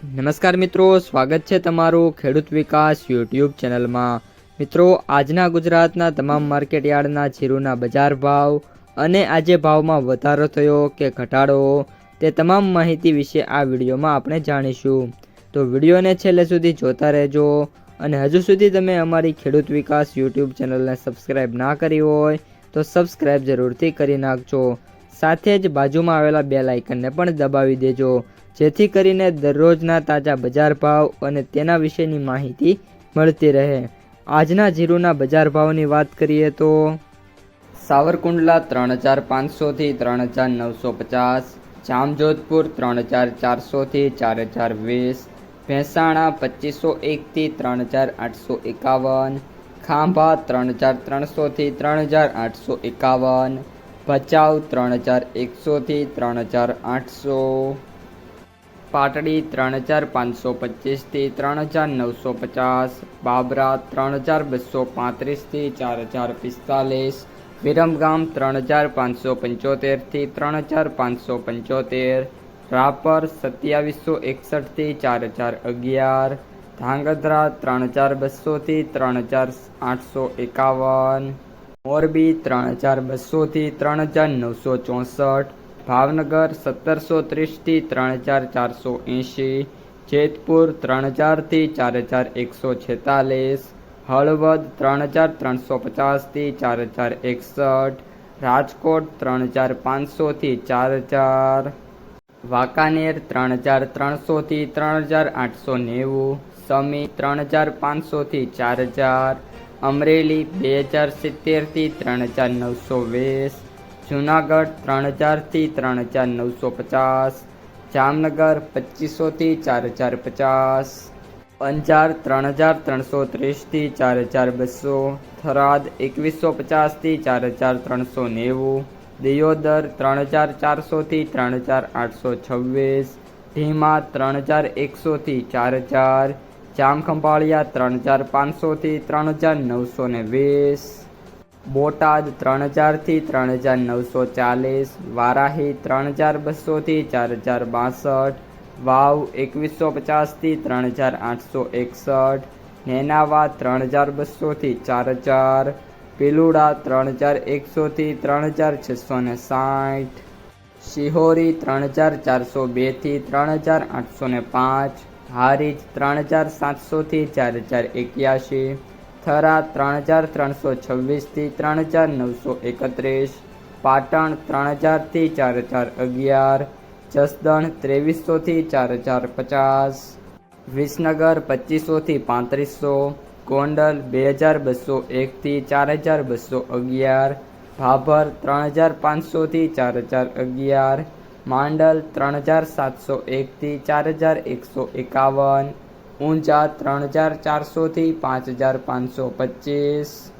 નમસ્કાર મિત્રો, સ્વાગત છે તમારું ખેડૂત વિકાસ યુટ્યુબ ચેનલમાં। મિત્રો, આજના ગુજરાતના તમામ માર્કેટયાર્ડના જીરુના બજાર ભાવ અને આજે ભાવમાં વધારો થયો કે ઘટાડો તે તમામ માહિતી વિશે આ વિડીયોમાં આપણે જાણીશું। તો વિડીયોને છેલ્લે સુધી જોતા રહેજો અને હજુ સુધી તમે અમારી ખેડૂત વિકાસ યુટ્યુબ ચેનલને સબસ્ક્રાઈબ ના કરી હોય તો સબસ્ક્રાઈબ જરૂરથી કરી નાખજો। સાથે જ બાજુમાં આવેલા બેલ આઇકનને પણ દબાવી દેજો, જેથી કરીને દરરોજના તાજા બજાર ભાવ અને તેના વિશેની માહિતી મળતી રહે। આજના જીરુના બજાર ભાવની વાત કરીએ તો સાવરકુંડલા 3500 થી 3950, જામજોધપુર 3400 થી 4020, મહેસાણા 2501 થી 3851, ખાંભા 3300 થી 3851, ભચાઉ 3100 થી 3800, પાટડી 3525 થી 3950, બાબરા 3235 થી 4045, વિરમગામ 3575 થી 3575, રાપર 2761 થી 4011, ધાંગધ્રા 3200 થી 3851, મોરબી 3200 થી 3964, ભાવનગર 1730 થી 3480, જેતપુર 3000 થી 4146, હળવદ 3350 થી 4061, રાજકોટ 3500 થી 4000, વાંકાનેર 3300 થી 3890, સમી 3500 થી 4000, અમરેલી 2070 થી 3920, જૂનાગઢ 3000 થી 3950, જામનગર 2500 થી 4050, અંજાર 3330 થી 4200, થરાદ 2150 થી 4390, દિયોદર 3400 થી 3826, ઢીમા 3100 થી 4000, જામખંભાળિયા 3500 થી 3920, બોટાદ 3000 થી 3940, વારાહી 3200 થી 4062, વાવ 2150 થી 3861, નેનાવા 3200 થી 4000, પીલુડા 3100 થી 3660, શિહોરી 3402 થી 3805, હારીજ 3700 થી 4081, થરા 3326 થી 3931, પાટણ 3000 થી 4011, જસદણ 2300 થી 4050, વિસનગર 2500 થી 3500, ગોંડલ 2201 થી 4211, ભાભર 3500 થી 4011, માંડલ 3701 થી 4151, ઊંઝા 3400 થી 5525।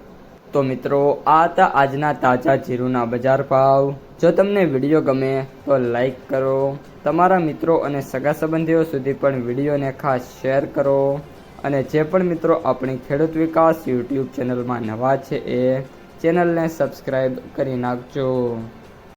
તો મિત્રો, આ હતા આજના તાજા જીરુના બજાર ભાવ। જો તમને વિડીયો ગમે તો લાઈક કરો, તમારા મિત્રો અને સગા સંબંધીઓ સુધી પણ વિડીયોને ખાસ શેર કરો અને જે પણ મિત્રો આપણી ખેડૂત વિકાસ યુટ્યુબ ચેનલમાં નવા છે એ ચેનલને સબસ્ક્રાઈબ કરી નાખજો।